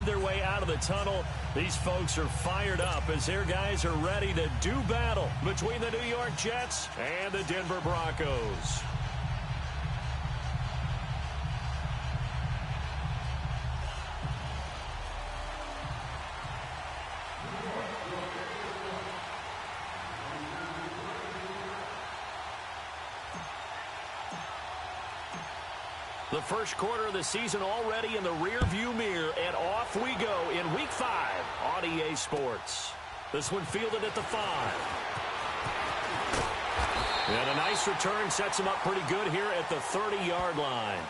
their way out of the tunnel. These folks are fired up as their guys are ready to do battle between the New York Jets and the Denver Broncos. The first quarter of the season already in the rearview mirror, and off we go in Week 5 on EA Sports. This one fielded at the 5. And a nice return sets him up pretty good here at the 30-yard line.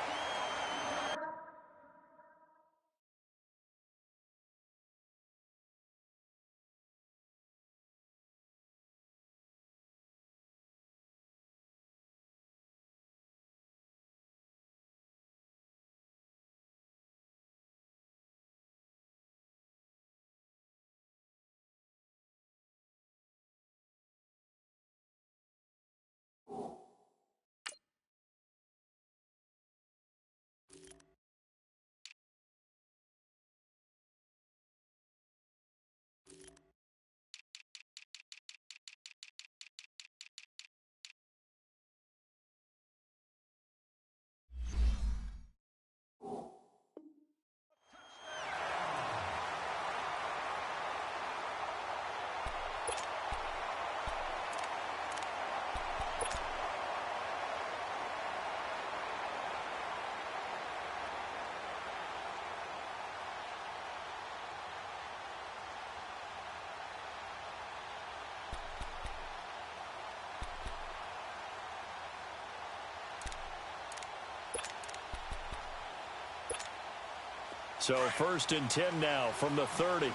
So 1st and 10 now from the 30.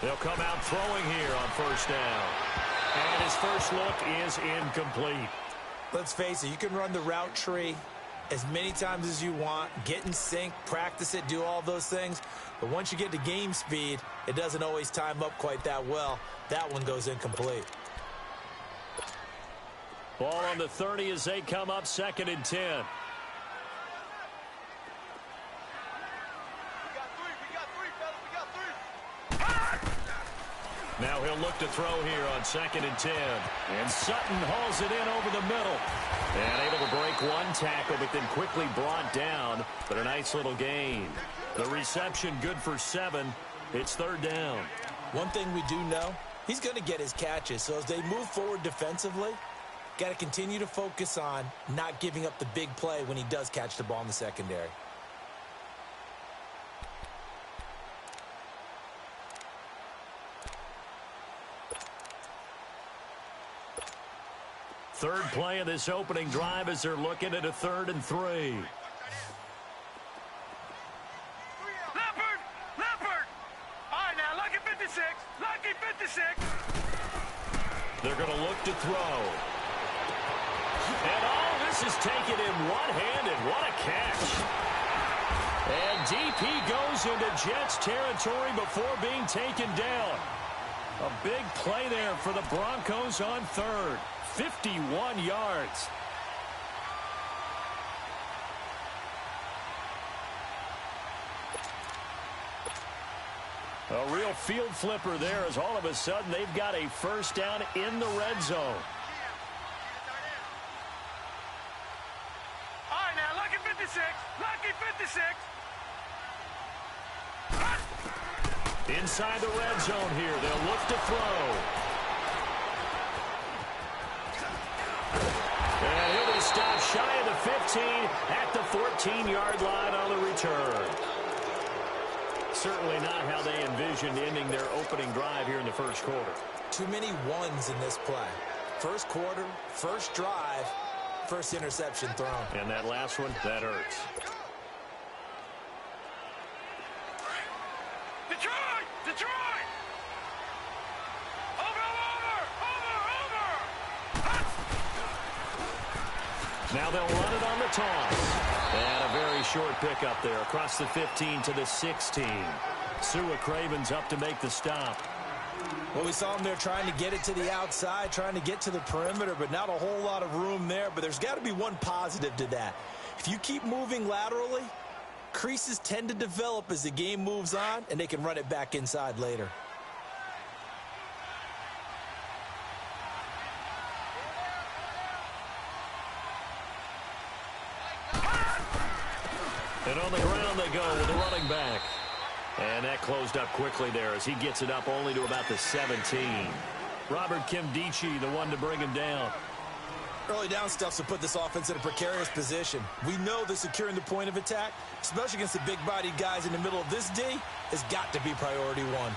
They'll come out throwing here on 1st down. And his first look is incomplete. Let's face it, you can run the route tree as many times as you want, get in sync, practice it, do all those things. But once you get to game speed, it doesn't always time up quite that well. That one goes incomplete. Ball on the 30 as they come up 2nd and 10. Now he'll look to throw here on 2nd and 10. And Sutton hauls it in over the middle. And able to break one tackle, but then quickly brought down. But a nice little gain. The reception good for 7. It's 3rd down. One thing we do know, he's going to get his catches. So as they move forward defensively, got to continue to focus on not giving up the big play when he does catch the ball in the secondary. Third play of this opening drive as they're looking at a 3rd and 3. Lucky 56. They're going to look to throw. And this is taken in one-handed. What a catch. And DP goes into Jets territory before being taken down. A big play there for the Broncos on 3rd. 51 yards. A real field flipper there as all of a sudden they've got a 1st down in the red zone. All right, now, lucky 56. Lucky 56. Inside the red zone here. They'll look to throw. And he'll be stopped shy of the 15 at the 14-yard line on the return. Certainly not how they envisioned ending their opening drive here in the first quarter. Too many ones in this play. First quarter, first drive, first interception thrown. And that last one, that hurts. Detroit! Detroit! Over! Now they'll run it on the toss. And a very short pickup there across the 15 to the 16. Sua Craven's up to make the stop. Well, we saw him there trying to get it to the outside, trying to get to the perimeter, but not a whole lot of room there. But there's got to be one positive to that. If you keep moving laterally, creases tend to develop as the game moves on, and they can run it back inside later. And on the ground they go with the running back. And that closed up quickly there as he gets it up only to about the 17. Robert Kimdichie, the one to bring him down. Early down stuff to put this offense in a precarious position. We know that securing the point of attack, especially against the big-bodied guys in the middle of this D, has got to be priority one.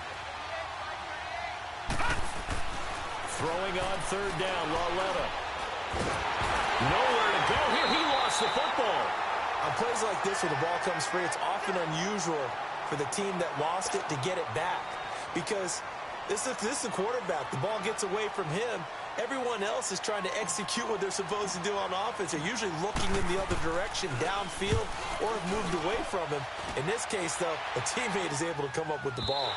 Throwing on third down, Lauletta. Nowhere to go here. He lost the football. On plays like this where the ball comes free, it's often unusual for the team that lost it to get it back, because this is the quarterback. The ball gets away from him. Everyone else is trying to execute what they're supposed to do on offense. They're usually looking in the other direction, downfield, or have moved away from him. In this case, though, a teammate is able to come up with the ball.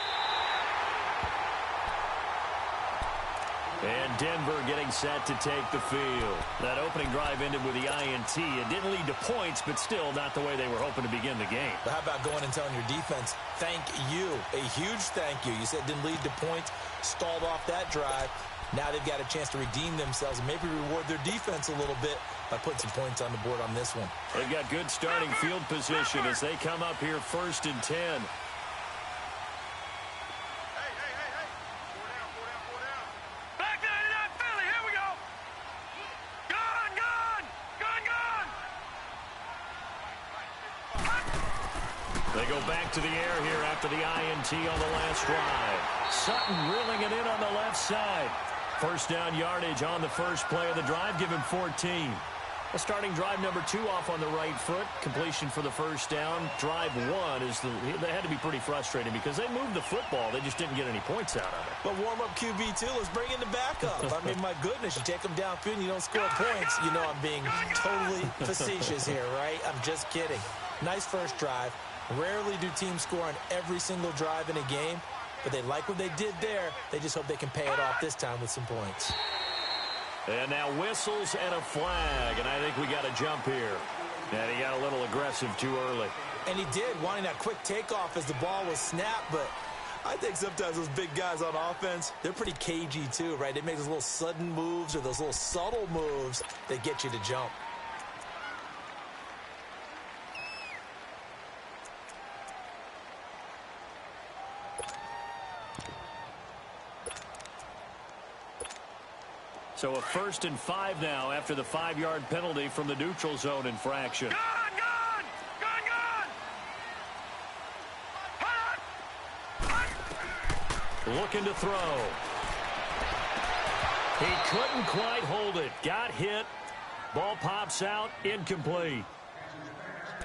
And Denver getting set to take the field. That opening drive ended with the INT. It didn't lead to points, but still not the way they were hoping to begin the game. But how about going and telling your defense, thank you, a huge thank you. You said it didn't lead to points, stalled off that drive. Now they've got a chance to redeem themselves and maybe reward their defense a little bit by putting some points on the board on this one. They've got good starting field position as they come up here 1st and 10. They go back to the air here after the INT on the last drive. Sutton reeling it in on the left side. First down yardage on the first play of the drive. Give him 14. A starting drive number 2 off on the right foot. Completion for the first down. Drive 1 is they had to be pretty frustrating because they moved the football. They just didn't get any points out of it. But warm-up QB2, let's bring in the backup. I mean, my goodness, you take them downfield and you don't score points. You know I'm being totally facetious here, right? I'm just kidding. Nice first drive. Rarely do teams score on every single drive in a game, but they like what they did there. They just hope they can pay it off this time with some points. And now whistles and a flag, and I think we got a jump here. And he got a little aggressive too early. And he did, wanting that quick takeoff as the ball was snapped, but I think sometimes those big guys on offense, they're pretty cagey too, right? They make those little sudden moves or those little subtle moves that get you to jump. So a 1st and 5 now after the 5-yard penalty from the neutral zone infraction. Looking to throw. He couldn't quite hold it. Got hit. Ball pops out. Incomplete.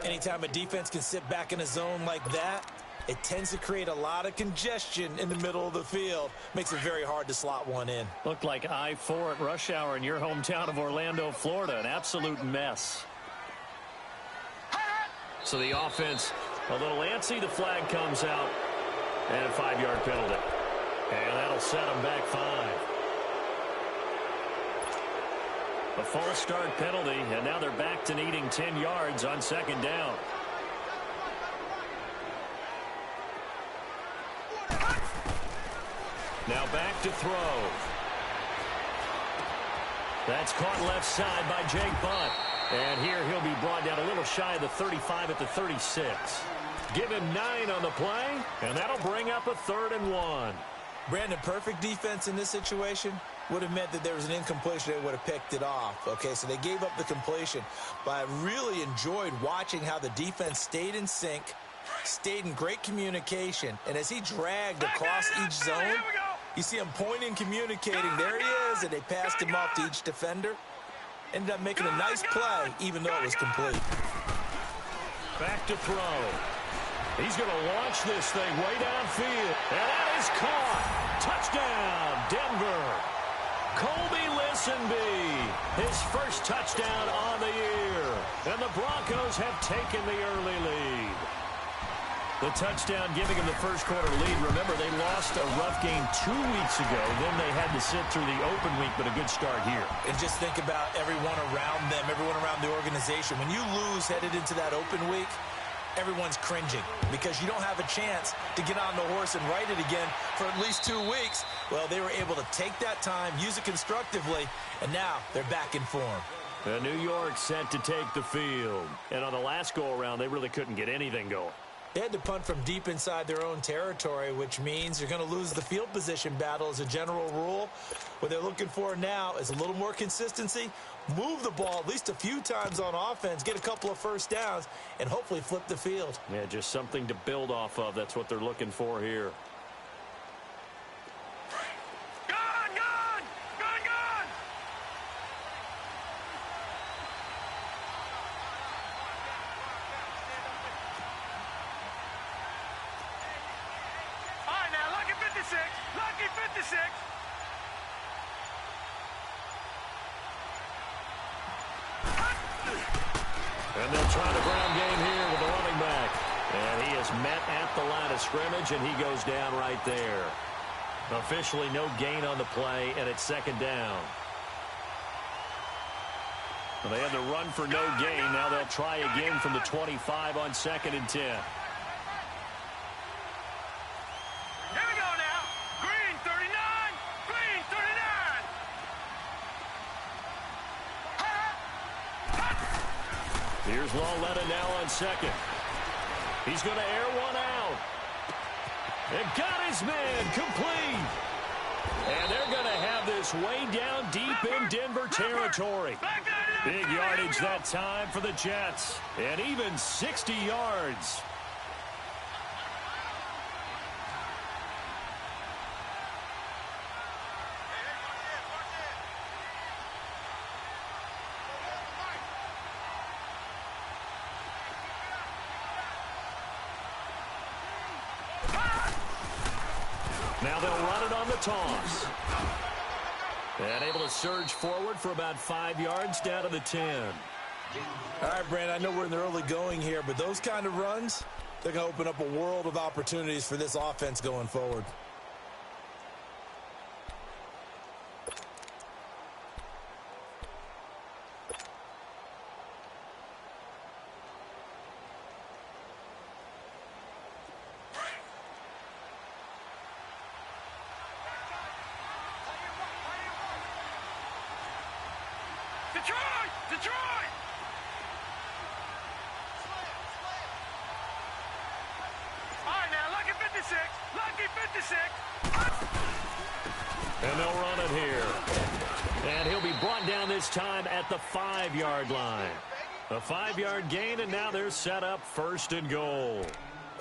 Anytime a defense can sit back in a zone like that, it tends to create a lot of congestion in the middle of the field. Makes it very hard to slot one in. Looked like I-4 at rush hour in your hometown of Orlando, Florida. An absolute mess. So the offense a little antsy. The flag comes out. And a 5-yard penalty. And that'll set them back 5. A false start penalty. And now they're back to needing 10 yards on 2nd down. Now back to throw. That's caught left side by Jake Butt. And here he'll be brought down a little shy of the 35 at the 36. Give him 9 on the play, and that'll bring up a 3rd and 1. Brandon, perfect defense in this situation would have meant that there was an incompletion. They would have picked it off. Okay, so they gave up the completion. But I really enjoyed watching how the defense stayed in sync, stayed in great communication, and as he dragged across each zone, you see him pointing, communicating. There he is, and they passed him off to each defender. Ended up making a nice play, even though it was complete. Back to throw. He's going to launch this thing way downfield. And that is caught. Touchdown, Denver. Colby Listenbee, his first touchdown on the year. And the Broncos have taken the early lead. The touchdown giving them the first quarter lead. Remember, they lost a rough game 2 weeks ago. Then they had to sit through the open week, but a good start here. And just think about everyone around them, everyone around the organization. When you lose headed into that open week, everyone's cringing because you don't have a chance to get on the horse and ride it again for at least 2 weeks. Well, they were able to take that time, use it constructively, and now they're back in form. New York set to take the field. And on the last go-around, they really couldn't get anything going. They had to punt from deep inside their own territory, which means you're going to lose the field position battle as a general rule. What they're looking for now is a little more consistency, move the ball at least a few times on offense, get a couple of first downs, and hopefully flip the field. Yeah, just something to build off of. That's what they're looking for here. Lucky 56. And they'll try the ground game here with the running back. And he is met at the line of scrimmage, and he goes down right there. Officially no gain on the play, and it's second down. Well, they had to run for no gain. Now they'll try again from the 25 on 2nd and 10. Here's Lawletta now on 2nd. He's going to air one out. And got his man complete. And they're going to have this way down deep in Denver territory. Big yardage that time for the Jets. And even 60 yards. Now they'll run it on the toss. And able to surge forward for about 5 yards down to the 10. All right, Brandon, I know we're in the early going here, but those kind of runs, they're going to open up a world of opportunities for this offense going forward. Detroit! All right, now, lucky 56. Lucky 56. And they'll run it here. And he'll be brought down this time at the 5-yard line. A 5-yard gain, and now they're set up 1st and goal.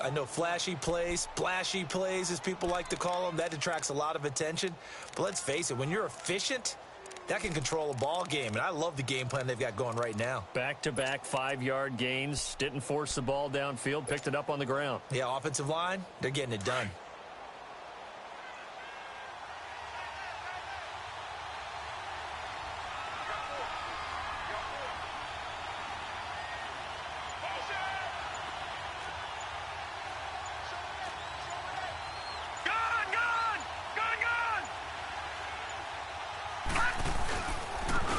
I know flashy plays, splashy plays, as people like to call them, that attracts a lot of attention. But let's face it, when you're efficient, that can control a ball game, and I love the game plan they've got going right now. Back-to-back 5-yard gains. Didn't force the ball downfield, picked it up on the ground. Yeah, offensive line, they're getting it done.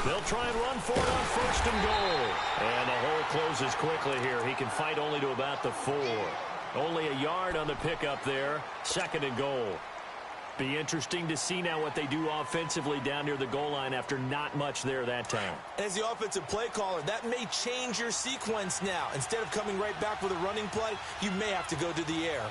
They'll try and run for it on 1st and goal. And the hole closes quickly here. He can fight only to about the 4. Only a yard on the pickup there. 2nd and goal. Be interesting to see now what they do offensively down near the goal line after not much there that time. As the offensive play caller, that may change your sequence now. Instead of coming right back with a running play, you may have to go to the air.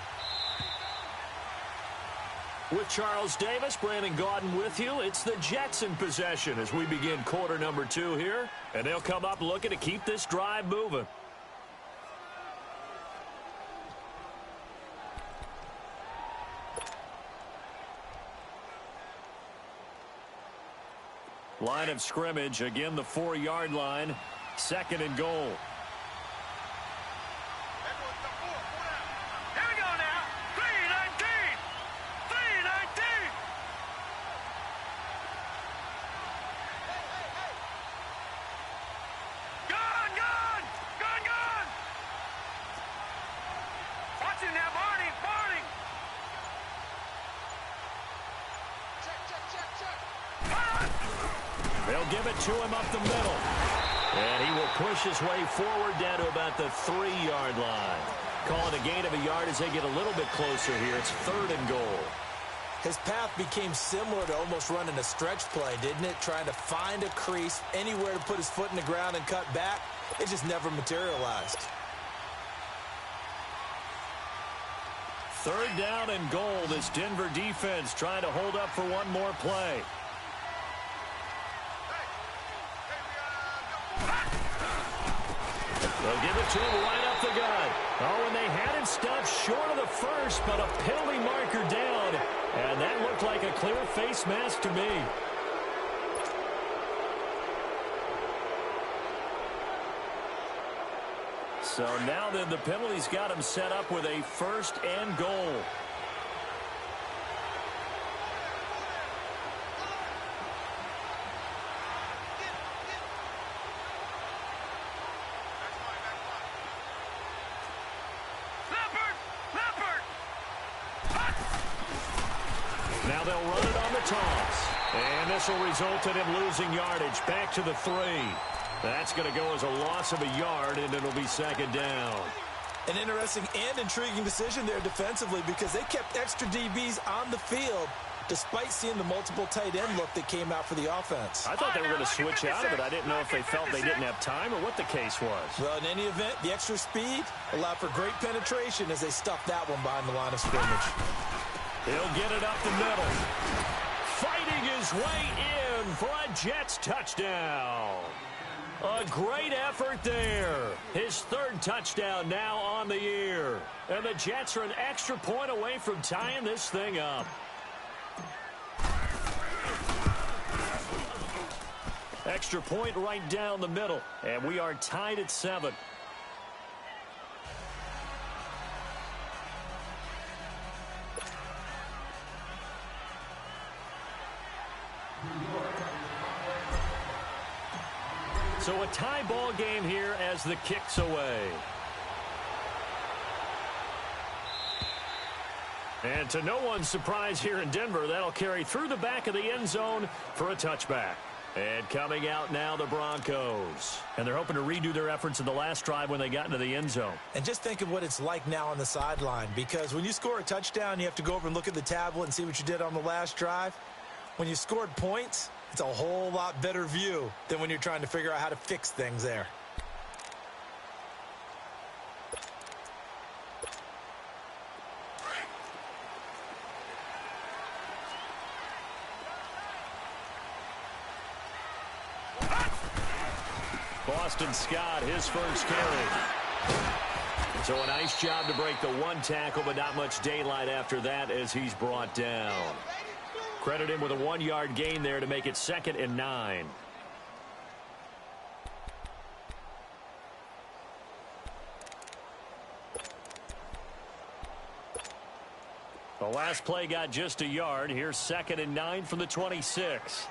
With Charles Davis, Brandon Gaudin with you. It's the Jets in possession as we begin quarter number 2 here. And they'll come up looking to keep this drive moving. Line of scrimmage, again the 4-yard line. 2nd and goal. Watch it now. give it to him up the middle. And he will push his way forward down to about the 3-yard line. Call it a gain of a yard as they get a little bit closer here. It's 3rd and goal. His path became similar to almost running a stretch play, didn't it? Trying to find a crease, anywhere to put his foot in the ground and cut back. It just never materialized. 3rd down and goal. This Denver defense trying to hold up for one more play. They'll give it to him right up the gut. Oh, and they had him stopped short of the first, but a penalty marker down. And that looked like a clear face mask to me. So now then the penalty's got him set up with a 1st and goal. Now they'll run it on the toss. And this will result in him losing yardage back to the 3. That's going to go as a loss of a yard, and it'll be 2nd down. An interesting and intriguing decision there defensively because they kept extra DBs on the field despite seeing the multiple tight end look that came out for the offense. I thought they were going to switch out of it. I didn't know if they felt they didn't have time or what the case was. Well, in any event, the extra speed allowed for great penetration as they stuffed that one behind the line of scrimmage. He'll get it up the middle. Fighting his way in for a Jets touchdown. A great effort there. His 3rd touchdown now on the year. And the Jets are an extra point away from tying this thing up. Extra point right down the middle. And we are tied at 7. So a tie ball game here as the kick's away. And to no one's surprise here in Denver, that'll carry through the back of the end zone for a touchback. And coming out now, the Broncos. And they're hoping to redo their efforts in the last drive when they got into the end zone. And just think of what it's like now on the sideline, because when you score a touchdown, you have to go over and look at the tablet and see what you did on the last drive. When you scored points, it's a whole lot better view than when you're trying to figure out how to fix things there. Boston Scott, his first carry. So a nice job to break the 1 tackle, but not much daylight after that as he's brought down. Credit him with a 1-yard gain there to make it 2nd and 9. The last play got just a yard. Here's 2nd and 9 from the 26.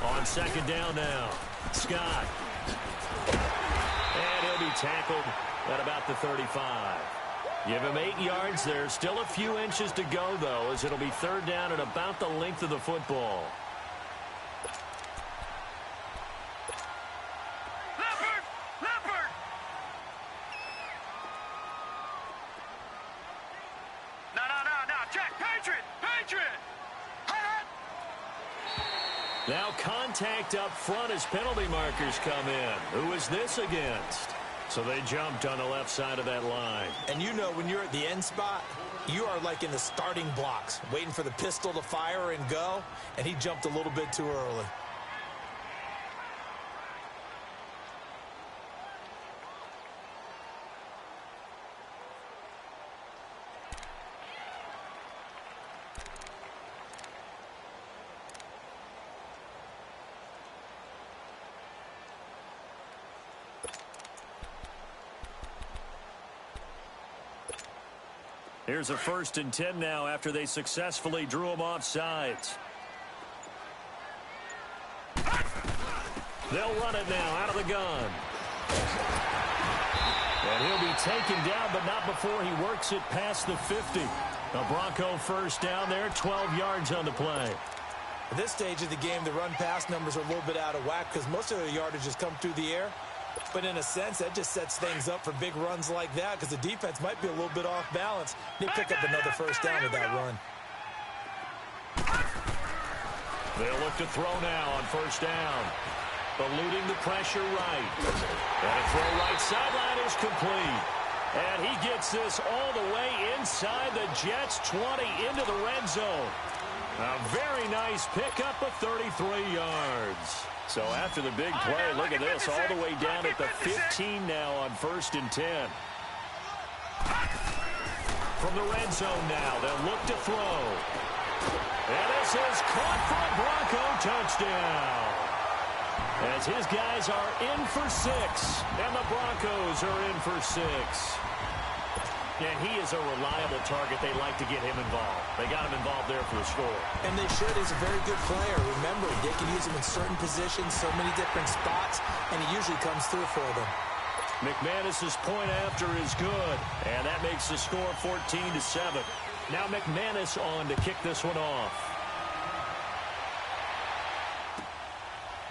On 2nd down now. Scott. And he'll be tackled at about the 35. Give him 8 yards. There's still a few inches to go, though, as it'll be 3rd down at about the length of the football. Leopard! No, Jack, Patriot! Now contact up front as penalty markers come in. Who is this against? So they jumped on the left side of that line. And you know when you're at the end spot, you are like in the starting blocks, waiting for the pistol to fire and go, and he jumped a little bit too early. Here's a 1st and 10 now after they successfully drew him off sides. They'll run it now out of the gun. And he'll be taken down, but not before he works it past the 50. A Bronco first down there, 12 yards on the play. At this stage of the game, the run-pass numbers are a little bit out of whack because most of the yardage has come through the air. But in a sense, that just sets things up for big runs like that because the defense might be a little bit off balance. They pick up another first down with that run. They'll look to throw now on first down. Eluding the pressure right. And a throw right sideline is complete. And he gets this all the way inside the Jets' 20 into the red zone. A very nice pickup of 33 yards. So after the big play, look at this, all the way down at the 15 now on 1st and 10. From the red zone now, they'll look to throw. And this is caught for a Bronco touchdown. As his guys are in for 6, and the Broncos are in for 6. And he is a reliable target. They like to get him involved. They got him involved there for a score. And they should. He's a very good player. Remember, they can use him in certain positions, so many different spots, and he usually comes through for them. McManus's point after is good, and that makes the score 14-7. Now McManus on to kick this one off.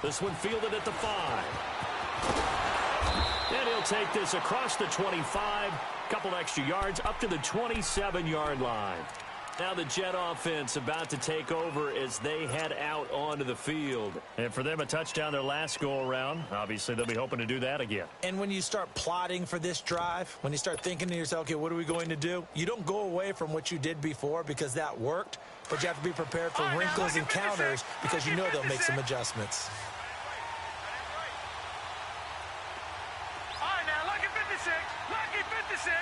This one fielded at the 5. And he'll take this across the 25. Couple extra yards up to the 27-yard line. Now the Jet offense about to take over as they head out onto the field. And for them, a touchdown their last go-around. Obviously, they'll be hoping to do that again. And when you start plotting for this drive, when you start thinking to yourself, okay, what are we going to do? You don't go away from what you did before because that worked, but you have to be prepared for wrinkles and counters because you know they'll make some adjustments. All right, now, lucky 56. Lucky 56.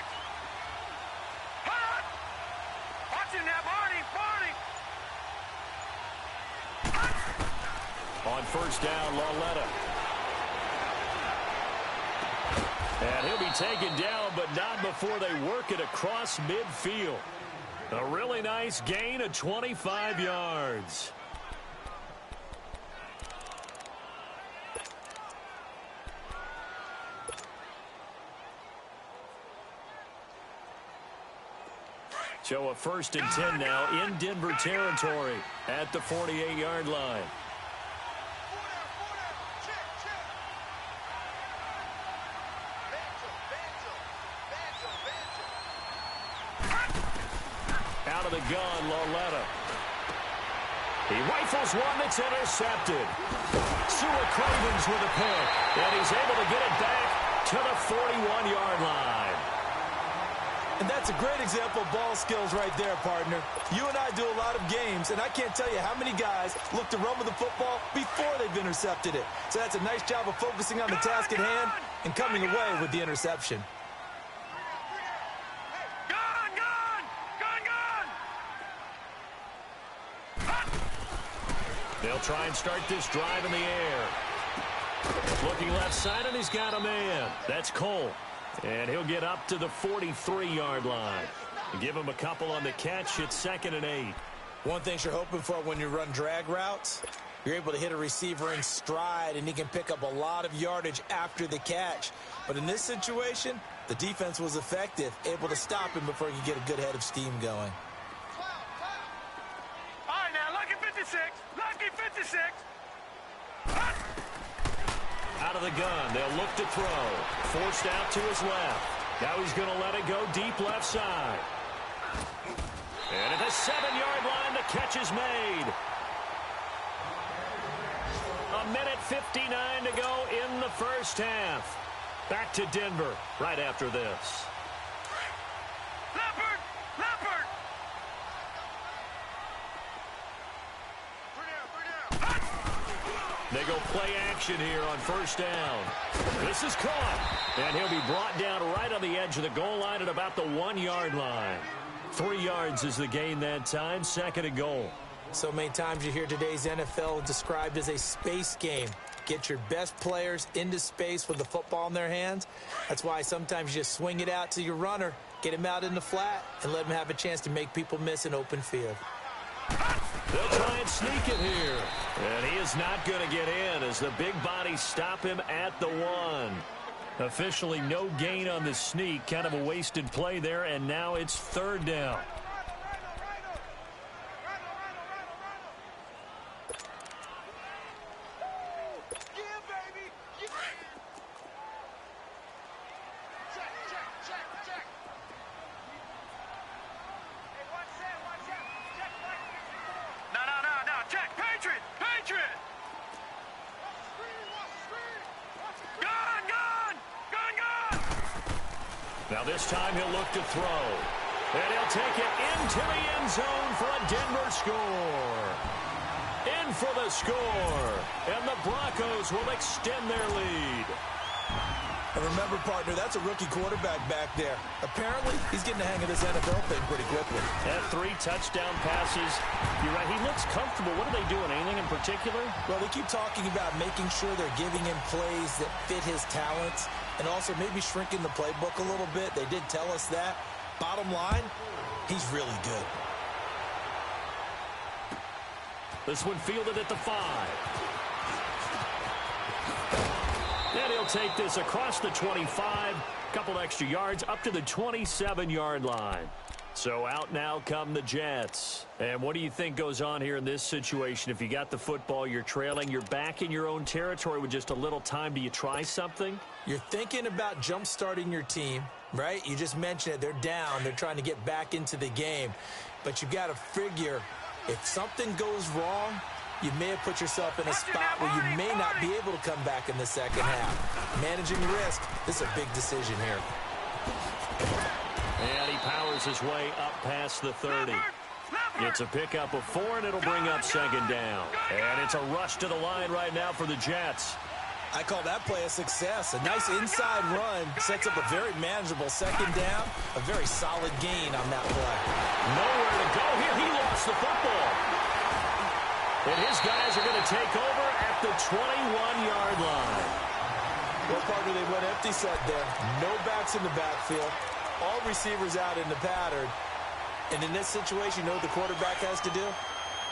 Hold on. Watching that, Barney. On first down, Lauletta. And he'll be taken down, but not before they work it across midfield. A really nice gain of 25 yards. So a 1st and 10 now in Denver territory at the 48-yard line. Out of the gun, Lauletta. He rifles one that's intercepted. Stewart Cravens with a pick, and he's able to get it back to the 41-yard line. And that's a great example of ball skills right there, partner. You and I do a lot of games, and I can't tell you how many guys look to run with the football before they've intercepted it. So that's a nice job of focusing on the task at hand and coming away with the interception. They'll try and start this drive in the air. Looking left side, and he's got a man. That's Cole. And he'll get up to the 43-yard line. Give him a couple on the catch. It's 2nd and 8. One thing you're hoping for when you run drag routes, you're able to hit a receiver in stride, and he can pick up a lot of yardage after the catch. But in this situation, the defense was effective, able to stop him before he could get a good head of steam going. All right, now, lucky 56. Lucky 56. Out of the gun, they'll look to throw. Forced out to his left. Now he's going to let it go deep left side. And at the 7-yard line, the catch is made. 1:59 to go in the first half. Back to Denver right after this. Leopard! Leopard! They go play action here on first down. This is caught. And he'll be brought down right on the edge of the goal line at about the 1-yard line. 3 yards is the gain that time. 2nd and goal. So many times you hear today's NFL described as a space game. Get your best players into space with the football in their hands. That's why sometimes you just swing it out to your runner, get him out in the flat, and let him have a chance to make people miss an open field. They'll try and sneak it here. And he is not going to get in as the big bodies stop him at the 1. Officially no gain on the sneak. Kind of a wasted play there, and now it's 3rd down. Now this time he'll look to throw. And he'll take it into the end zone for a Denver score. In for the score. And the Broncos will extend their lead. And remember, partner, that's a rookie quarterback back there. Apparently, he's getting the hang of this NFL thing pretty quickly. Had 3 touchdown passes. You're right, he looks comfortable. What are they doing? Anything in particular? Well, they keep talking about making sure they're giving him plays that fit his talents and also maybe shrinking the playbook a little bit. They did tell us that. Bottom line, he's really good. This one fielded at the 5. And he'll take this across the 25, couple extra yards up to the 27-yard line. So out now come the Jets. And what do you think goes on here in this situation? If you got the football, you're trailing, you're back in your own territory with just a little time. Do you try something? You're thinking about jump-starting your team, right? You just mentioned it. They're down. They're trying to get back into the game. But you've got to figure if something goes wrong, you may have put yourself in a spot where you may not be able to come back in the second half. Managing risk, this is a big decision here. And he powers his way up past the 30. It's a pickup of 4, and it'll bring up second down. And it's a rush to the line right now for the Jets. I call that play a success. A nice inside run sets up a very manageable second down. A very solid gain on that play. Nowhere to go here. He lost the football. And his guys are going to take over at the 21-yard line. Well, partner, they went empty set there. No backs in the backfield. All receivers out in the pattern. And in this situation, you know what the quarterback has to do?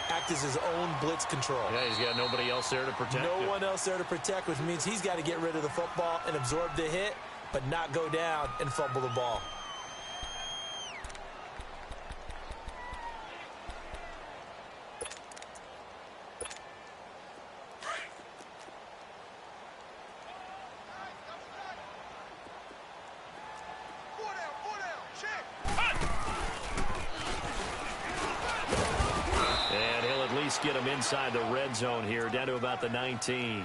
Act as his own blitz control. Yeah, he's got nobody else there to protect him. No one else there to protect, which means he's got to get rid of the football and absorb the hit, but not go down and fumble the ball. Get him inside the red zone here, down to about the 19.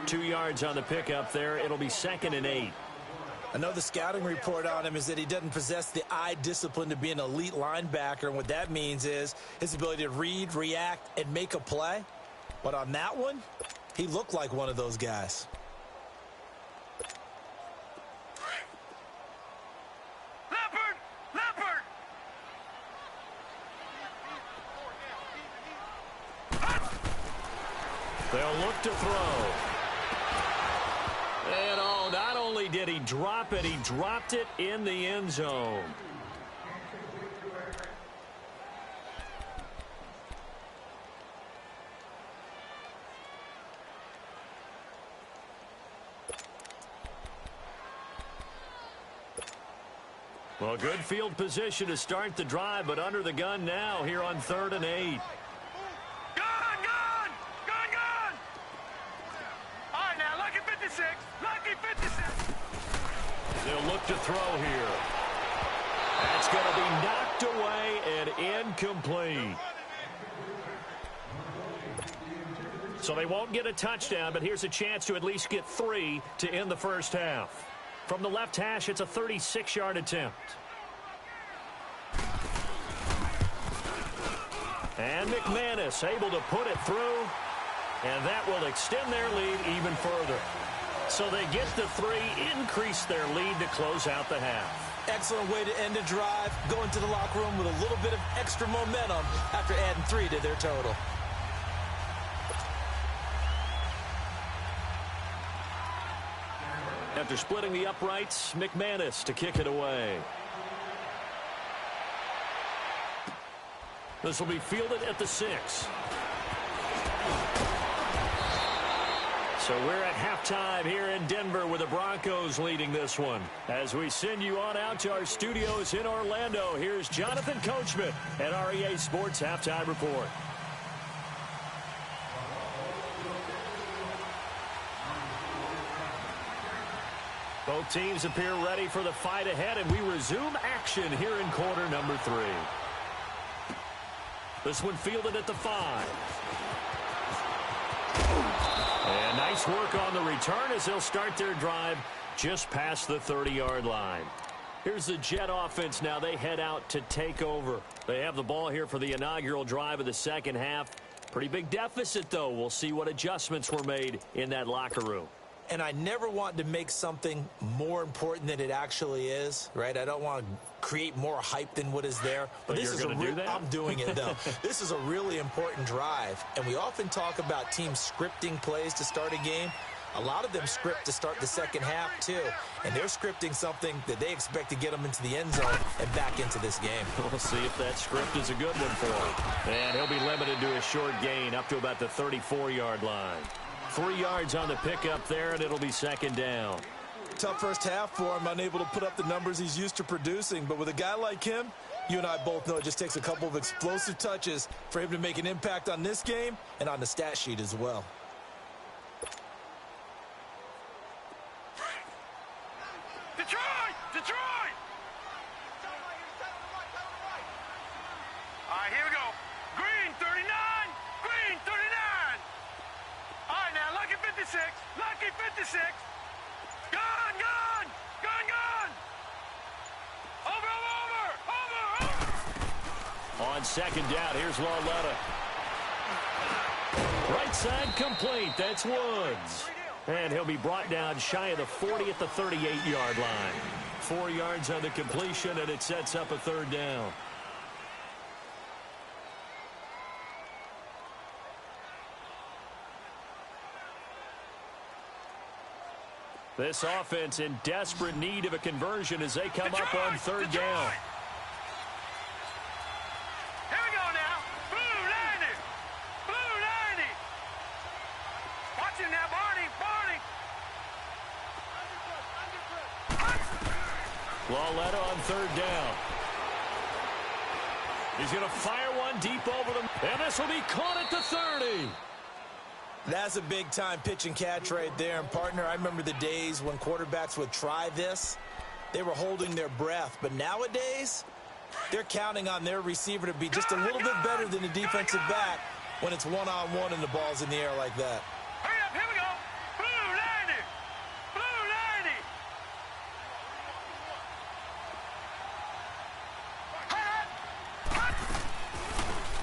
2 yards on the pickup there. It'll be 2nd and 8. I know the scouting report on him is that he doesn't possess the eye discipline to be an elite linebacker, and what that means is his ability to read, react, and make a play. But on that one, he looked like one of those guys. They'll look to throw. And oh, not only did he drop it, he dropped it in the end zone. Well, good field position to start the drive, but under the gun now here on 3rd and 8. They'll look to throw here. That's going to be knocked away and incomplete. So they won't get a touchdown, but here's a chance to at least get 3 to end the first half. From the left hash, it's a 36-yard attempt. And McManus able to put it through, and that will extend their lead even further. So they get the 3, increase their lead to close out the half. Excellent way to end a drive. Go into the locker room with a little bit of extra momentum after adding 3 to their total. After splitting the uprights, McManus to kick it away. This will be fielded at the 6. So we're at halftime here in Denver with the Broncos leading this one. As we send you on out to our studios in Orlando, here's Jonathan Coachman at REA Sports Halftime Report. Both teams appear ready for the fight ahead, and we resume action here in quarter number 3. This one fielded at the 5. And Nice work on the return as they'll start their drive just past the 30-yard line. Here's the Jet offense now. They head out to take over. They have the ball here for the inaugural drive of the second half. Pretty big deficit, though. We'll see what adjustments were made in that locker room. And I never want to make something more important than it actually is, right? I don't want to create more hype than what is there. But this is I'm doing it, though. This is a really important drive. And we often talk about teams scripting plays to start a game. A lot of them script to start the second half, too. And they're scripting something that they expect to get them into the end zone and back into this game. We'll see if that script is a good one for him. And he'll be limited to a short gain up to about the 34-yard line. 3 yards on the pickup there, and it'll be second down. Tough first half for him, unable to put up the numbers he's used to producing. But with a guy like him, you and I both know it just takes a couple of explosive touches for him to make an impact on this game and on the stat sheet as well. Detroit! Detroit! All right, here we go. Green 39! Green 39! All right, now, lucky 56! Lucky 56! Gone, gone! Gone, gone! Over, over, over, over! On second down, here's Lauletta. Right side complete. That's Woods. And he'll be brought down shy of the 40 at the 38-yard line. 4 yards on the completion, and it sets up a third down. This offense in desperate need of a conversion as they come up on third down. Here we go now. Blue 90. Blue 90. Watch him now, Barney. Barney. Lauletta on third down. He's going to fire one deep over them. And this will be caught at the 30. That's a big-time pitch and catch right there. And, partner, I remember the days when quarterbacks would try this. They were holding their breath. But nowadays, they're counting on their receiver to be just a little bit better than the defensive back when it's one-on-one and the ball's in the air like that. Hurry up, here we go. Blue 90. Blue 90.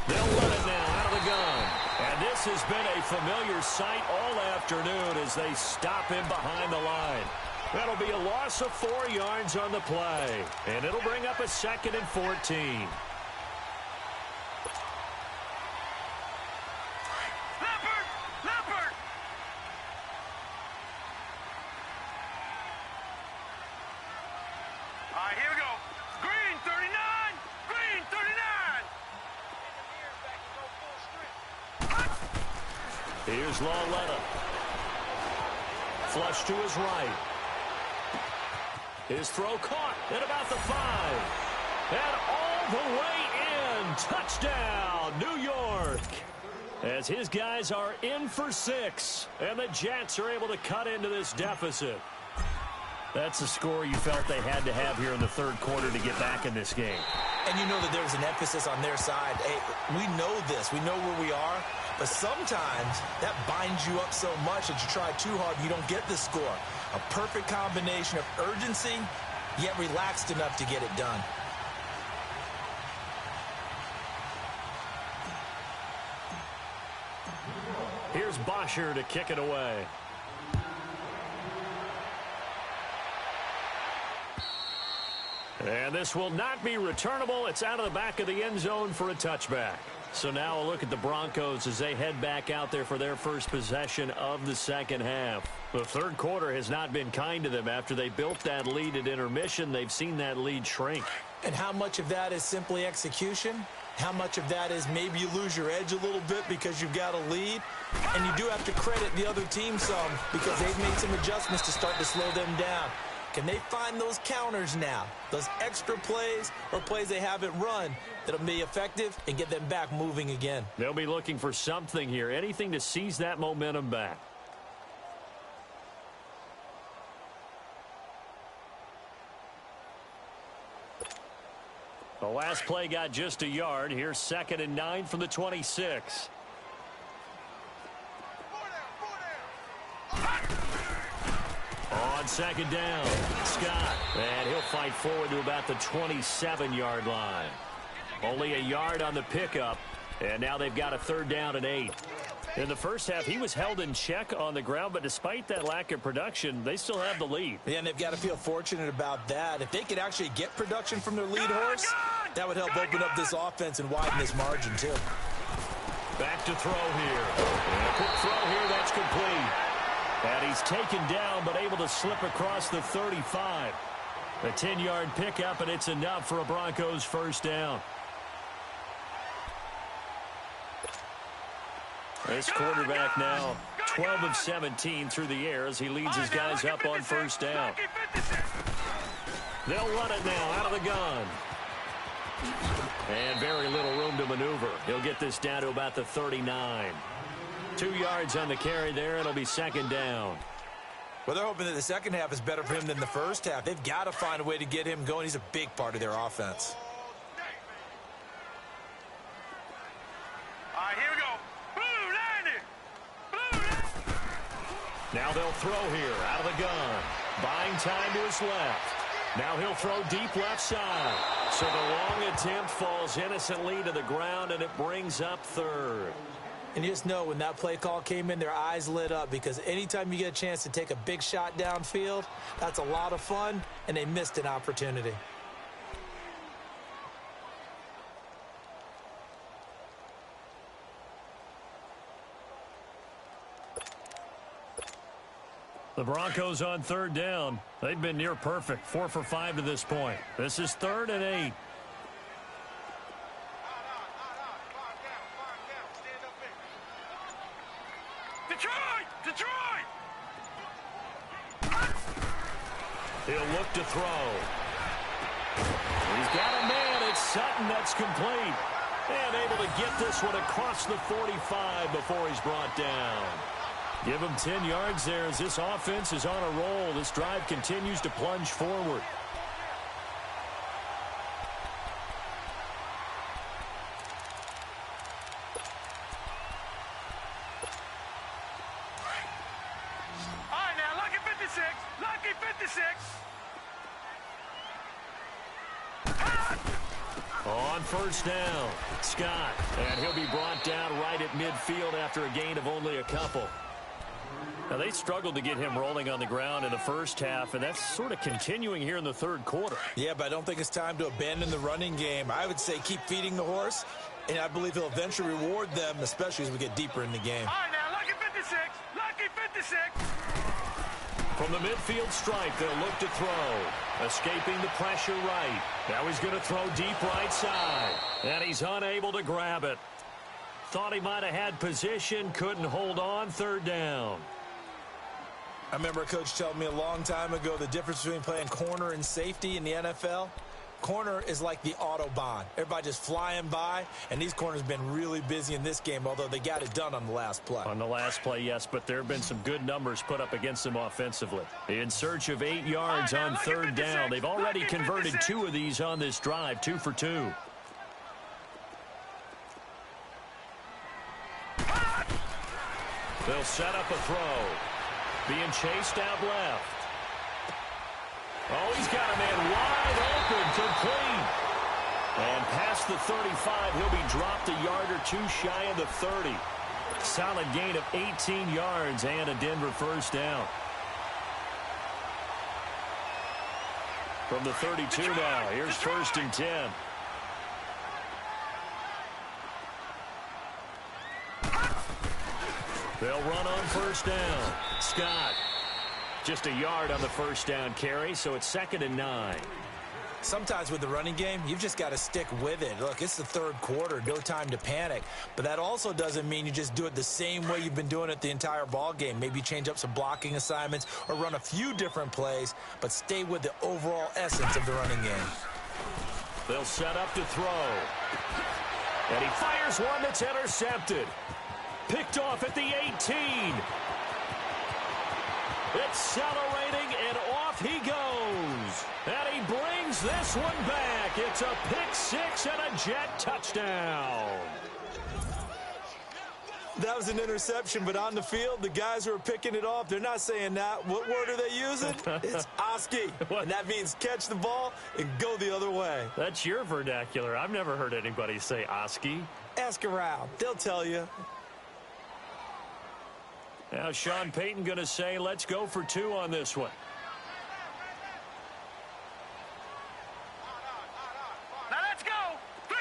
They'll run it now out of the gun. And this has been a familiar sight all afternoon as they stop him behind the line. That'll be a loss of 4 yards on the play. And it'll bring up a 2nd and 14. Leopard! Leopard! All right, here we go. Green 39. Green 39. Here's Lauletta. Flush to his right. His throw caught at about the 5. And all the way in. Touchdown, New York. As his guys are in for 6. And the Jets are able to cut into this deficit. That's the score you felt they had to have here in the third quarter to get back in this game. And you know that there's an emphasis on their side. Hey, we know this. We know where we are. But sometimes that binds you up so much that you try too hard, you don't get the score. A perfect combination of urgency, yet relaxed enough to get it done. Here's Bosher to kick it away. And this will not be returnable. It's out of the back of the end zone for a touchback. So now a look at the Broncos as they head back out there for their first possession of the second half. The third quarter has not been kind to them. After they built that lead at intermission, they've seen that lead shrink. And how much of that is simply execution? How much of that is maybe you lose your edge a little bit because you've got a lead? And you do have to credit the other team some because they've made some adjustments to start to slow them down. Can they find those counters now, those extra plays or plays they haven't run that'll be effective and get them back moving again? They'll be looking for something here, anything to seize that momentum back. The last play got just a yard. Here's 2nd and 9 from the 26. On On second down, Scott. And he'll fight forward to about the 27-yard line. Only a yard on the pickup. And now they've got a 3rd down and 8. In the first half, he was held in check on the ground, but despite that lack of production, they still have the lead. Yeah, and they've got to feel fortunate about that. If they could actually get production from their lead horse, that would help open up this offense and widen this margin, too. Back to throw here. And a quick throw here, that's complete. And he's taken down, but able to slip across the 35. A 10-yard pickup, and it's enough for a Broncos 1st down. This quarterback now 12 of 17 through the air as he leads his guys up on 1st down. They'll run it now out of the gun. And very little room to maneuver. He'll get this down to about the 39. 2 yards on the carry there. It'll be 2nd down. Well, they're hoping that the second half is better for him than the first half. They've got to find a way to get him going. He's a big part of their offense. All right, here we go. Now they'll throw here out of the gun. Buying time to his left. Now he'll throw deep left side. So the long attempt falls innocently to the ground, and it brings up 3rd. And you just know when that play call came in, their eyes lit up, because anytime you get a chance to take a big shot downfield, that's a lot of fun, and they missed an opportunity. The Broncos on 3rd down. They've been near perfect, 4 for 5 to this point. This is 3rd and 8. Detroit! He'll look to throw. He's got a man. It's Sutton that's complete. And able to get this one across the 45 before he's brought down. Give him 10 yards there as this offense is on a roll. This drive continues to plunge forward. All right, now, lucky 56. Lucky 56. On 1st down, Scott. And he'll be brought down right at midfield after a gain of only a couple. Now, they struggled to get him rolling on the ground in the first half, and that's sort of continuing here in the 3rd quarter. Yeah, but I don't think it's time to abandon the running game. I would say keep feeding the horse, and I believe he'll eventually reward them, especially as we get deeper in the game. All right, now, lucky 56. Lucky 56. From the midfield stripe, they'll look to throw. Escaping the pressure right. Now he's going to throw deep right side. And he's unable to grab it. Thought he might have had position, couldn't hold on, 3rd down. I remember a coach telling me a long time ago the difference between playing corner and safety in the NFL. Corner is like the Autobahn. Everybody just flying by, and these corners have been really busy in this game, although they got it done on the last play. On the last play, yes, but there have been some good numbers put up against them offensively. In search of 8 yards on 3rd down. They've already converted 2 of these on this drive, 2 for 2. They'll set up a throw. Being chased out left. Oh, he's got a man wide open, complete. And past the 35, he'll be dropped a yard or 2 shy of the 30. Solid gain of 18 yards and a Denver 1st down. From the 32 now, here's 1st and 10. They'll run on 1st down. Scott. Just a yard on the 1st down carry, so it's 2nd and 9. Sometimes with the running game, you've just got to stick with it. Look, it's the 3rd quarter, no time to panic. But that also doesn't mean you just do it the same way you've been doing it the entire ball game. Maybe change up some blocking assignments or run a few different plays, but stay with the overall essence of the running game. They'll set up to throw. And he fires one that's intercepted. Picked off at the 18. Accelerating, and off he goes. And he brings this one back. It's a pick 6 and a Jet touchdown. That was an interception, but on the field, the guys who are picking it off, they're not saying that. What word are they using? It's oski, and that means catch the ball and go the other way. That's your vernacular. I've never heard anybody say oski. Ask around. They'll tell you. Now Sean Payton going to say, let's go for 2 on this one. Now let's go. 3-19.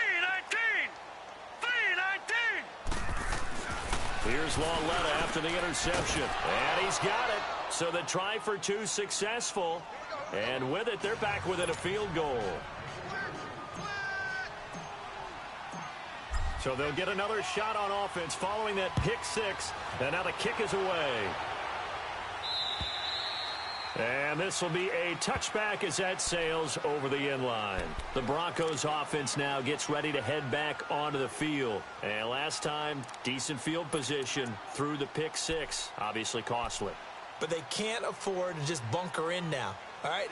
3-19. Here's Lauletta after the interception. And he's got it. So the try for 2 successful. And with it, they're back within a field goal. So they'll get another shot on offense following that pick 6. And now the kick is away. And this will be a touchback as that sails over the end line. The Broncos offense now gets ready to head back onto the field. And last time, decent field position through the pick 6. Obviously costly. But they can't afford to just bunker in now. All right,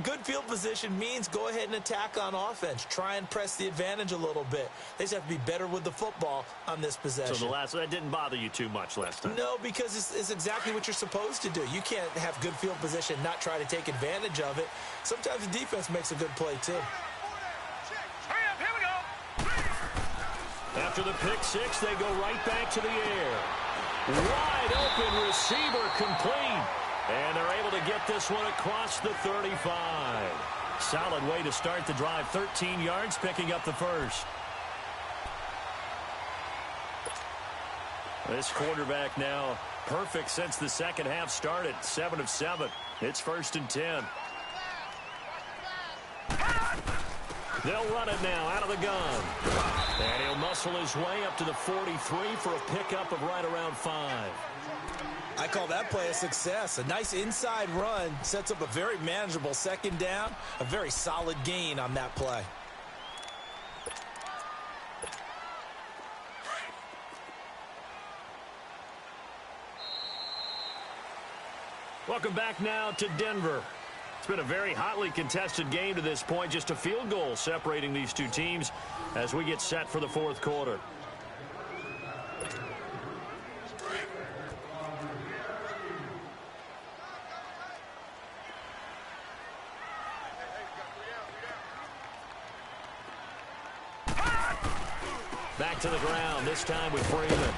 good field position means go ahead and attack on offense. Try and press the advantage a little bit. They just have to be better with the football on this possession. So that didn't bother you too much last time? No, because it's exactly what you're supposed to do. You can't have good field position and not try to take advantage of it. Sometimes the defense makes a good play, too. Hurry up, here we go. After the pick 6, they go right back to the air. Wide open receiver complete. And they're able to get this one across the 35. Solid way to start the drive. 13 yards, picking up the first. This quarterback now perfect since the second half started. 7 of 7. It's 1st and 10. They'll run it now out of the gun. And he'll muscle his way up to the 43 for a pickup of right around 5. I call that play a success. A nice inside run sets up a very manageable second down. A very solid gain on that play. Welcome back now to Denver. It's been a very hotly contested game to this point. Just a field goal separating these two teams as we get set for the 4th quarter. Back to the ground, this time with Freeman.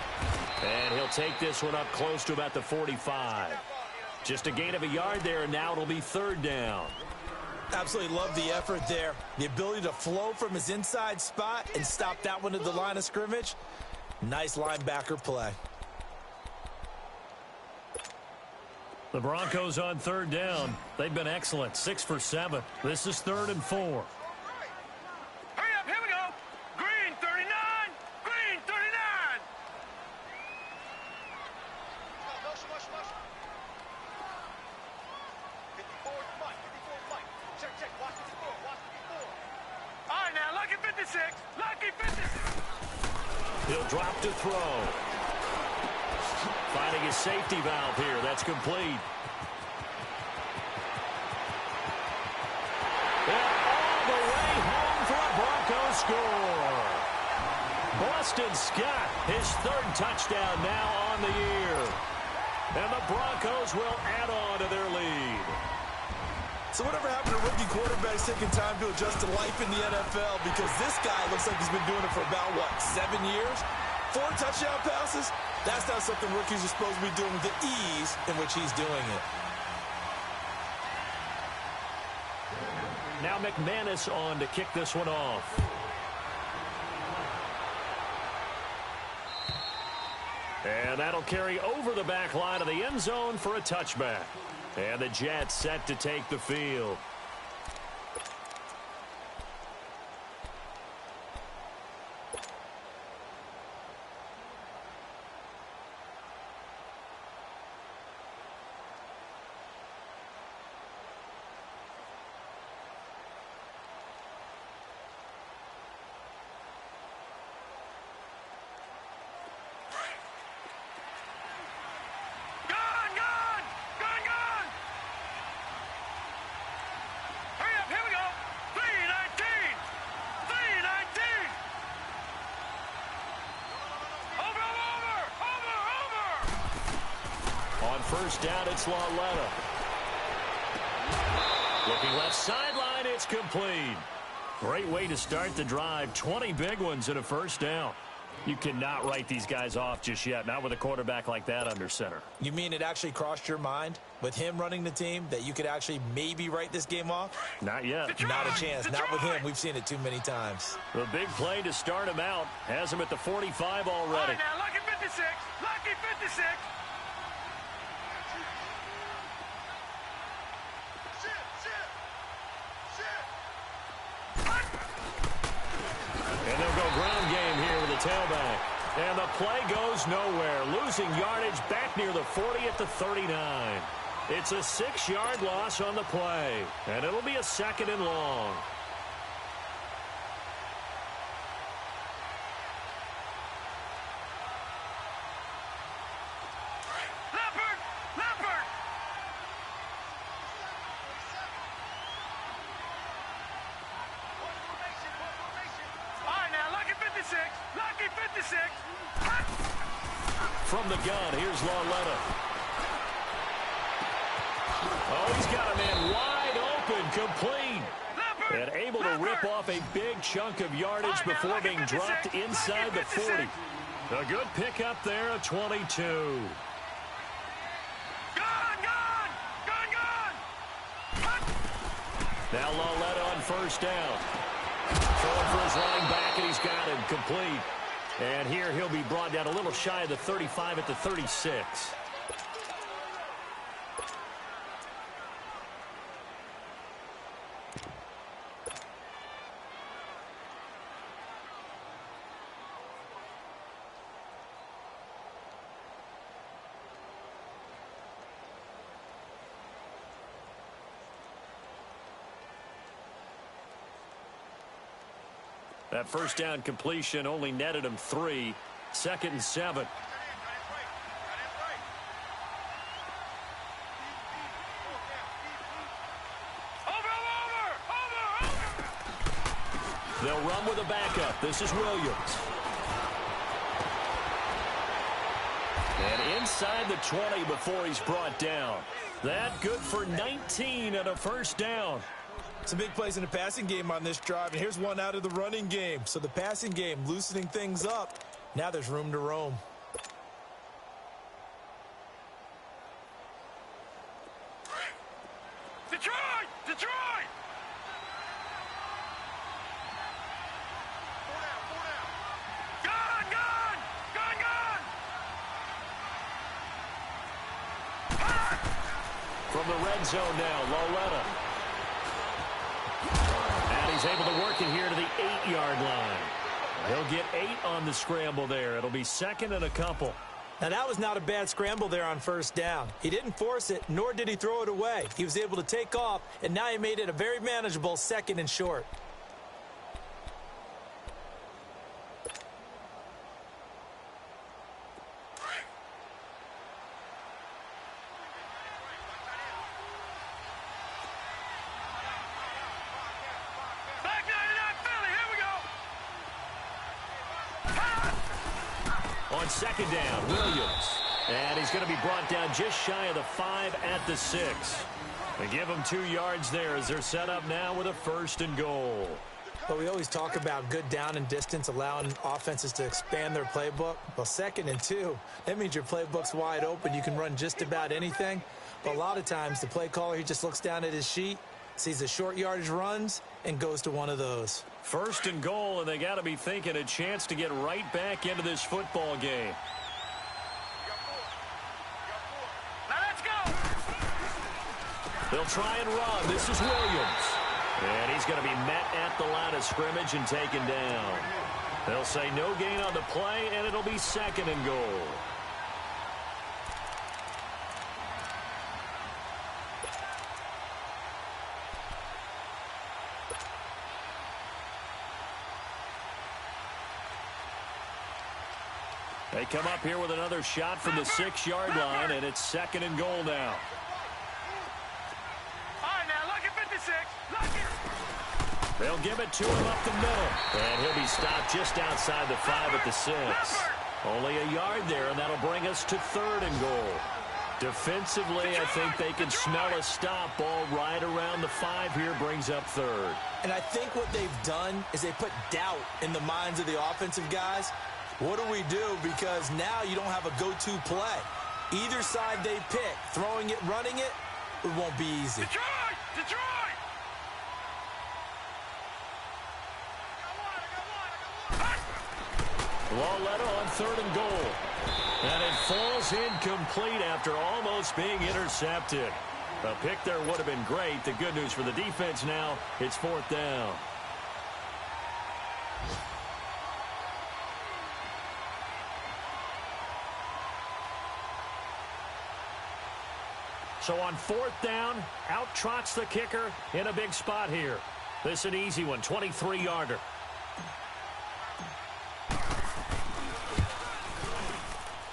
And he'll take this one up close to about the 45. Just a gain of a yard there, and now it'll be 3rd down. Absolutely love the effort there. The ability to flow from his inside spot and stop that one at the line of scrimmage. Nice linebacker play. The Broncos on 3rd down. They've been excellent, 6 for 7. This is 3rd and 4. Hurry up, here we go. Green 39. Green 39. All right, now, lucky 56. Lucky 56. He'll drop to throw. Finding his safety valve here. That's complete. And all the way home for a Bronco score. Boston Scott, his 3rd touchdown now on the year. And the Broncos will add on to their lead. So whatever happened to rookie quarterbacks taking time to adjust to life in the NFL? Because this guy looks like he's been doing it for about, 7 years? 4 touchdown passes? That's not something rookies are supposed to be doing with the ease in which he's doing it. Now McManus on to kick this one off. And that'll carry over the back line of the end zone for a touchback. And the Jets set to take the field. On first down, it's Lauletta. Looking left sideline, it's complete. Great way to start the drive. 20 big ones and a first down. You cannot write these guys off just yet, not with a quarterback like that under center. You mean it actually crossed your mind with him running the team that you could actually maybe write this game off? Not yet. Not a chance. Not with him. We've seen it too many times. The big play to start him out has him at the 45 already. All right, now, lucky 56. Lucky 56. And they'll go ground game here with the tailback. And the play goes nowhere. Losing yardage back near the 40 at the 39. It's a 6-yard loss on the play. And it'll be a second and long. Lucky 56. From the gun, here's Lauletta. Oh, he's got a man wide open, complete. And able to rip off a big chunk of yardage before being dropped inside the 40. A good pickup there, a 22. Now Lauletta on first down. Throwing for his running back, and he's got him complete. And here he'll be brought down a little shy of the 35 at the 36. That first down completion only netted him 3. 2nd and 7. They'll run with a backup. This is Williams. And inside the 20 before he's brought down. That good for 19 and a first down. Some big plays in the passing game on this drive, and here's one out of the running game. So the passing game loosening things up. Now there's room to roam. Detroit! Detroit! Gun! Gun! Gun! Gun! From the red zone now, Lauletta. He's able to work it here to the 8-yard line. He'll get 8 on the scramble there. It'll be 2nd and a couple. Now, that was not a bad scramble there on first down. He didn't force it, nor did he throw it away. He was able to take off, and now he made it a very manageable 2nd and short. On 2nd down, Williams. And he's going to be brought down just shy of the 5 at the 6. They give him 2 yards there as they're set up now with a 1st and goal. But we always talk about good down and distance, allowing offenses to expand their playbook. Well, 2nd and 2, that means your playbook's wide open. You can run just about anything. But a lot of times, the play caller, he just looks down at his sheet, sees the short yardage runs, and goes to one of those. 1st and goal, and they got to be thinking a chance to get right back into this football game. Now let's go. They'll try and run. This is Williams. And he's going to be met at the line of scrimmage and taken down. They'll say no gain on the play, and it'll be 2nd and goal. They come up here with another shot from the 6-yard line, and it's 2nd and goal now. All right, now, lucky 56. Lucky. They'll give it to him up the middle. And he'll be stopped just outside the 5 at the 6. Only a yard there, and that'll bring us to 3rd and goal. Defensively, I think they can smell a stop. Ball right around the 5 here, brings up third. And I think what they've done is they put doubt in the minds of the offensive guys. What do we do? Because now you don't have a go-to play. Either side they pick, throwing it, running it, it won't be easy. Detroit! Detroit! Lauletta on 3rd and goal. And it falls incomplete after almost being intercepted. A pick there would have been great. The good news for the defense now, it's 4th down. So on 4th down, out trots the kicker in a big spot here. This is an easy one, 23-yarder.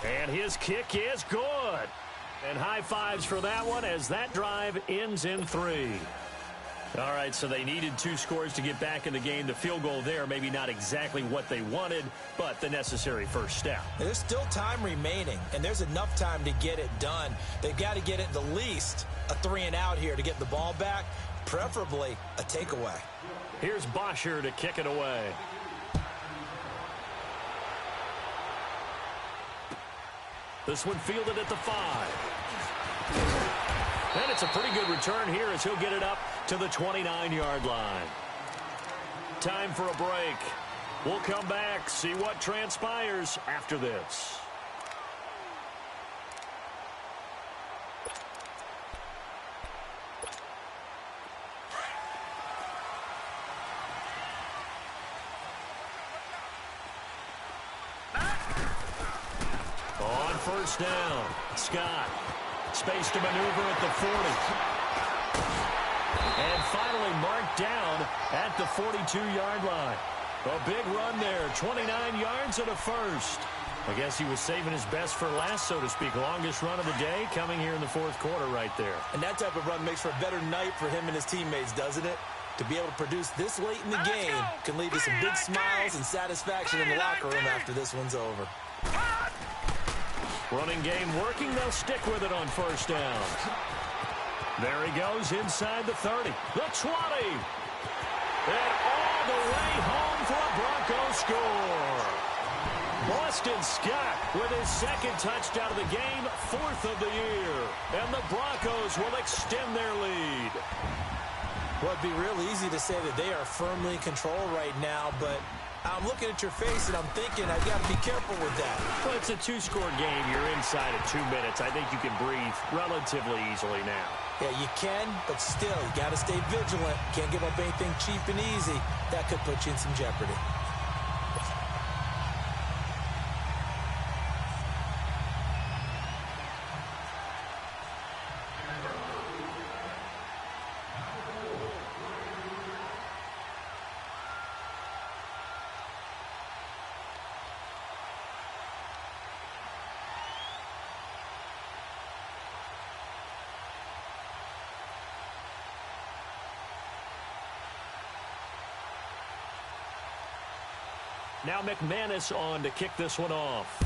And his kick is good. And high fives for that one as that drive ends in 3. All right, so they needed 2 scores to get back in the game. The field goal there, maybe not exactly what they wanted, but the necessary first step. There's still time remaining, and there's enough time to get it done. They've got to get it the least a 3-and-out here to get the ball back, preferably a takeaway. Here's Bosher to kick it away. This one fielded at the 5. And it's a pretty good return here as he'll get it up to the 29-yard line. Time for a break. We'll come back, see what transpires after this. On 1st down, Scott. Space to maneuver at the 40. And finally marked down at the 42-yard line. A big run there, 29 yards and a first. I guess he was saving his best for last, so to speak. Longest run of the day coming here in the 4th quarter right there. And that type of run makes for a better night for him and his teammates, doesn't it? To be able to produce this late in the game can lead to some big smiles and satisfaction in the locker room after this one's over. Running game working. They'll stick with it on 1st down. There he goes inside the 30. The 20. And all the way home for a Bronco score. Boston Scott with his 2nd touchdown of the game, 4th of the year. And the Broncos will extend their lead. Well, it'd be real easy to say that they are firmly in control right now, but I'm looking at your face and I'm thinking I've got to be careful with that. Well, it's a 2-score game. You're inside of 2 minutes. I think you can breathe relatively easily now. Yeah, you can, but still, you got to stay vigilant. Can't give up anything cheap and easy. That could put you in some jeopardy. Now McManus on to kick this one off.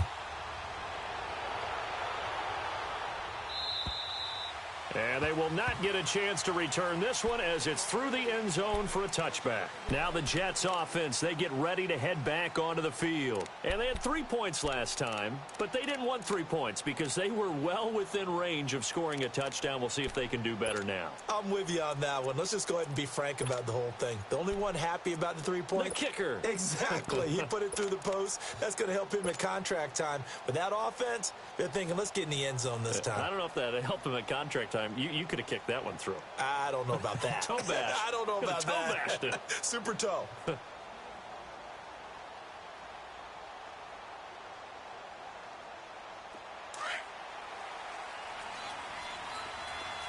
And they will not get a chance to return this one as it's through the end zone for a touchback. Now the Jets offense, they get ready to head back onto the field. And they had 3 points last time, but they didn't want 3 points because they were well within range of scoring a touchdown. We'll see if they can do better now. I'm with you on that one. Let's just go ahead and be frank about the whole thing. The only one happy about the 3 points? The kicker. Exactly. He put it through the post. That's going to help him at contract time. But that offense, they're thinking, let's get in the end zone this time. I don't know if that helped him at contract time. You could have kicked that one through. I don't know about that. Toe bash. I don't know about toe that. Bashed it. Super toe. All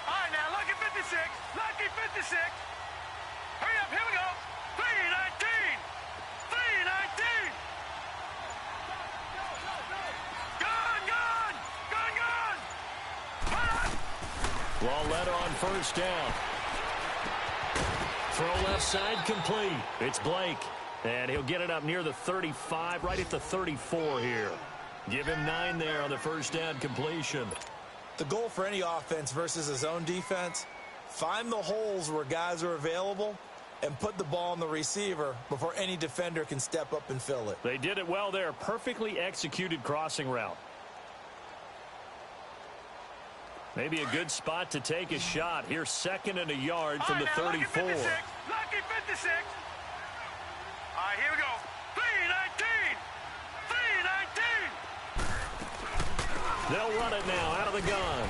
right, now, lucky 56. Lucky 56. Hurry up, here we go. 319. 319. Gone, gone. Gone, gone. Lauletta on 1st down. Throw left side complete. It's Blake. And he'll get it up near the 35, right at the 34 here. Give him 9 there on the 1st down completion. The goal for any offense versus a zone defense, find the holes where guys are available and put the ball on the receiver before any defender can step up and fill it. They did it well there. Perfectly executed crossing route. Maybe a good spot to take a shot. Here's 2nd and a yard from the 34. Lucky 56. Lucky 56. All right, here we go. 319. 319. They'll run it now out of the gun.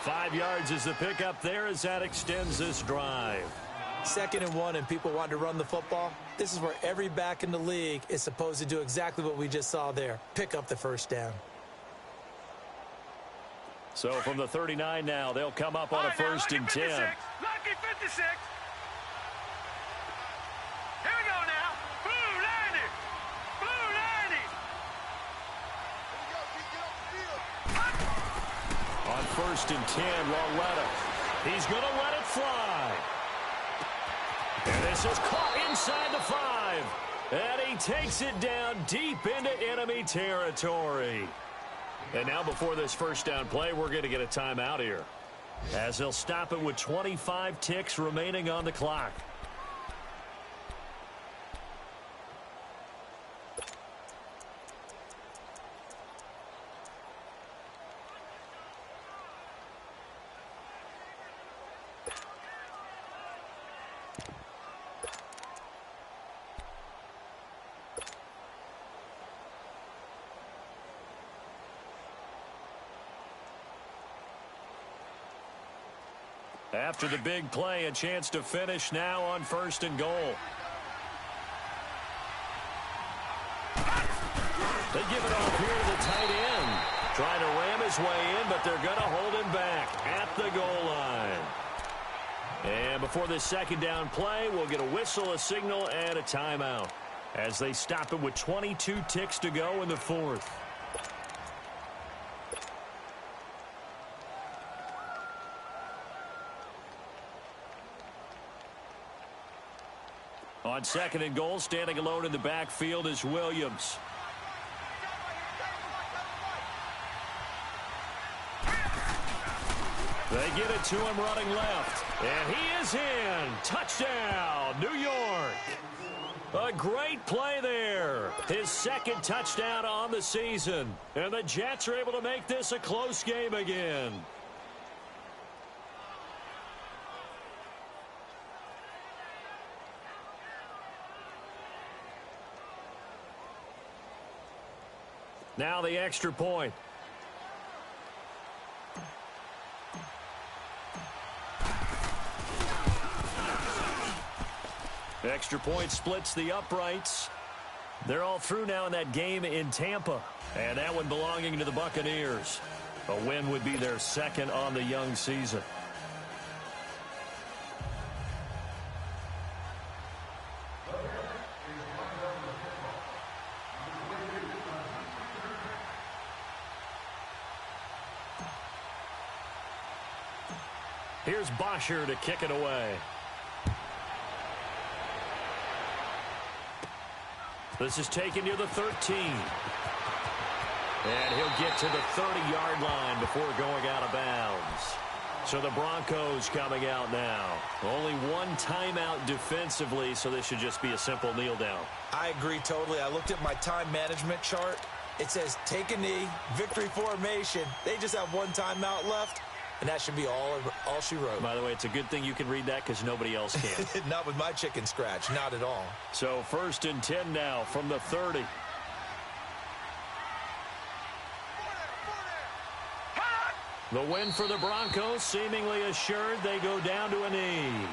5 yards is the pickup there as that extends this drive. 2nd and 1 and people want to run the football. This is where every back in the league is supposed to do exactly what we just saw there. Pick up the first down. So from the 39 now, they'll come up on a 1st and 10. Lucky 56. Here we go now. Blue 90. Blue 90. On 1st and 10, Loretta. He's going to let it fly. And this is caught inside the 5. And he takes it down deep into enemy territory. And now before this first down play, we're going to get a timeout here, as they'll stop it with 25 ticks remaining on the clock. After the big play, a chance to finish now on 1st and goal. They give it off here to the tight end. Trying to ram his way in, but they're going to hold him back at the goal line. And before this 2nd down play, we'll get a whistle, a signal, and a timeout, as they stop it with 22 ticks to go in the 4th. On 2nd and goal, standing alone in the backfield is Williams. They get it to him running left. And he is in. Touchdown, New York. A great play there. His 2nd touchdown on the season. And the Jets are able to make this a close game again. Now the extra point. The extra point splits the uprights. They're all through now in that game in Tampa. And that one belonging to the Buccaneers. A win would be their 2nd on the young season. Here's Bosher to kick it away. This is taken near the 13. And he'll get to the 30-yard line before going out of bounds. So the Broncos coming out now. Only one timeout defensively, so this should just be a simple kneel down. I agree totally. I looked at my time management chart. It says take a knee, victory formation. They just have one timeout left. And that should be all she wrote. By the way, it's a good thing you can read that because nobody else can. Not with my chicken scratch. Not at all. So 1st and 10 now from the 30. The win for the Broncos seemingly assured. They go down to a knee.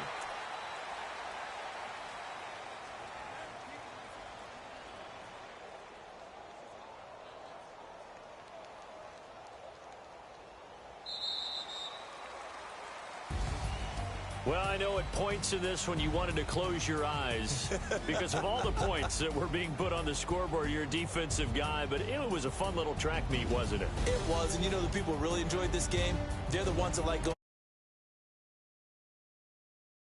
Well, I know at points in this when you wanted to close your eyes because of all the points that were being put on the scoreboard. You're a defensive guy, but it was a fun little track meet, wasn't it? It was, and you know the people who really enjoyed this game? They're the ones that like going